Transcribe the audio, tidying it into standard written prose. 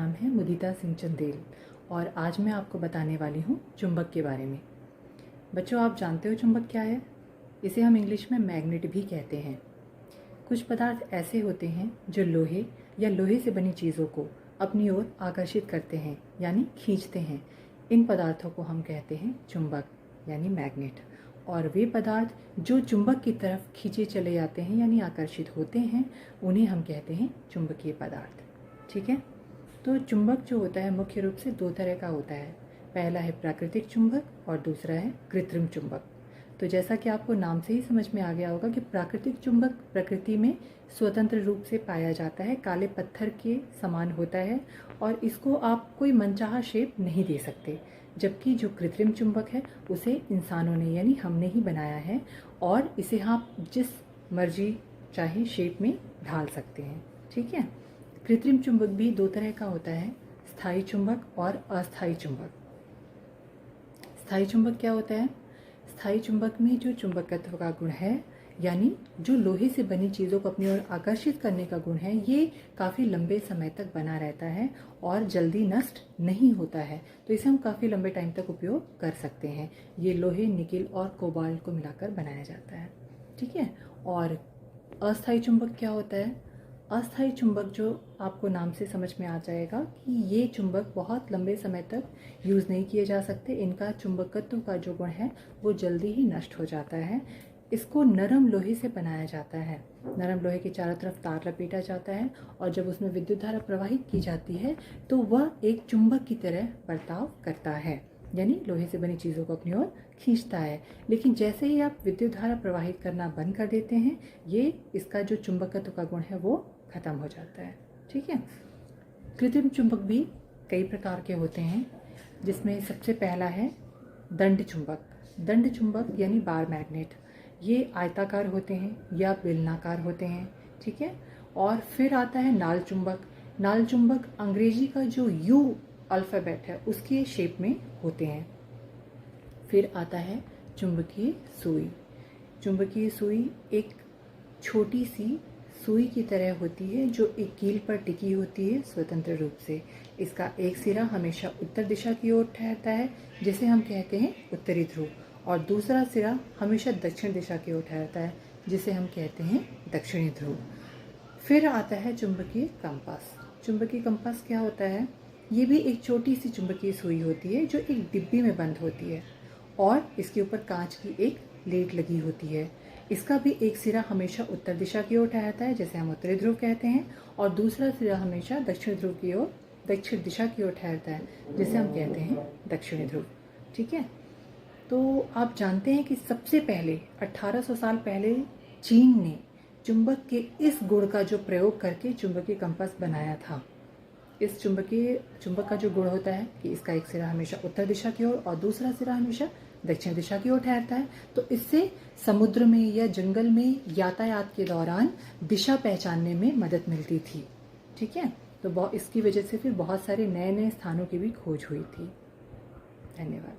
नाम है मुदिता सिंह चंदेल और आज मैं आपको बताने वाली हूँ चुंबक के बारे में। बच्चों, आप जानते हो चुंबक क्या है? इसे हम इंग्लिश में मैग्नेट भी कहते हैं। कुछ पदार्थ ऐसे होते हैं जो लोहे या लोहे से बनी चीज़ों को अपनी ओर आकर्षित करते हैं यानी खींचते हैं। इन पदार्थों को हम कहते हैं चुंबक यानी मैग्नेट। और वे पदार्थ जो चुंबक की तरफ खींचे चले जाते हैं यानी आकर्षित होते हैं, उन्हें हम कहते हैं चुंबकीय पदार्थ। ठीक है। तो चुंबक जो होता है मुख्य रूप से दो तरह का होता है। पहला है प्राकृतिक चुंबक और दूसरा है कृत्रिम चुंबक। तो जैसा कि आपको नाम से ही समझ में आ गया होगा कि प्राकृतिक चुंबक प्रकृति में स्वतंत्र रूप से पाया जाता है, काले पत्थर के समान होता है और इसको आप कोई मनचाहा शेप नहीं दे सकते। जबकि जो कृत्रिम चुंबक है उसे इंसानों ने यानी हमने ही बनाया है और इसे आप जिस मर्जी चाहे शेप में ढाल सकते हैं। ठीक है। कृत्रिम चुंबक भी दो तरह का होता है, स्थायी चुंबक और अस्थायी चुंबक। स्थायी चुंबक क्या होता है? स्थायी चुंबक में जो चुंबकत्व का गुण है यानी जो लोहे से बनी चीज़ों को अपनी ओर आकर्षित करने का गुण है, ये काफ़ी लंबे समय तक बना रहता है और जल्दी नष्ट नहीं होता है। तो इसे हम काफ़ी लंबे टाइम तक उपयोग कर सकते हैं। ये लोहे, निकिल और कोबाल्ट को मिलाकर बनाया जाता है। ठीक है। और अस्थायी चुंबक क्या होता है? अस्थायी चुंबक जो आपको नाम से समझ में आ जाएगा कि ये चुंबक बहुत लंबे समय तक यूज़ नहीं किए जा सकते। इनका चुंबकत्व का जो गुण है वो जल्दी ही नष्ट हो जाता है। इसको नरम लोहे से बनाया जाता है। नरम लोहे के चारों तरफ तार लपेटा जाता है और जब उसमें विद्युत धारा प्रवाहित की जाती है तो वह एक चुंबक की तरह बर्ताव करता है, यानी लोहे से बनी चीज़ों को अपनी ओर खींचता है। लेकिन जैसे ही आप विद्युत धारा प्रवाहित करना बंद कर देते हैं, ये इसका जो चुंबकत्व का गुण है वो खत्म हो जाता है। ठीक है। कृत्रिम चुंबक भी कई प्रकार के होते हैं, जिसमें सबसे पहला है दंड चुंबक। दंड चुंबक यानी बार मैग्नेट। ये आयताकार होते हैं या बेलनाकार होते हैं। ठीक है। और फिर आता है नाल चुंबक। नाल चुंबक अंग्रेजी का जो यू अल्फ़ाबेट है उसके शेप में होते हैं। फिर आता है चुंबकीय सुई। चुंबकीय सुई एक छोटी सी सुई की तरह होती है जो एक कील पर टिकी होती है स्वतंत्र रूप से। इसका एक सिरा हमेशा उत्तर दिशा की ओर ठहरता है जिसे हम कहते हैं उत्तरी ध्रुव, और दूसरा सिरा हमेशा दक्षिण दिशा की ओर ठहरता है जिसे हम कहते हैं दक्षिणी ध्रुव। फिर आता है चुंबकीय कंपास। चुंबकीय कंपास क्या होता है? ये भी एक छोटी सी चुंबकीय सुई होती है जो एक डिब्बी में बंद होती है और इसके ऊपर कांच की एक प्लेट लगी होती है। इसका भी एक सिरा हमेशा उत्तर दिशा की ओर ठहरता है जिसे हम उत्तरी ध्रुव कहते हैं और दूसरा सिरा हमेशा दक्षिण ध्रुव की ओर दक्षिण दिशा की ओर ठहरता है जिसे हम कहते हैं दक्षिणी ध्रुव। ठीक है। तो आप जानते हैं कि सबसे पहले 1800 साल पहले चीन ने चुंबक के इस गुण का जो प्रयोग करके चुंबकीय कंपास बनाया था। इस चुंबक का जो गुण होता है कि इसका एक सिरा हमेशा उत्तर दिशा की ओर और दूसरा सिरा हमेशा दक्षिण दिशा की ओर ठहरता है। तो इससे समुद्र में या जंगल में यातायात के दौरान दिशा पहचानने में मदद मिलती थी। ठीक है। तो इसकी वजह से फिर बहुत सारे नए नए स्थानों की भी खोज हुई थी। धन्यवाद।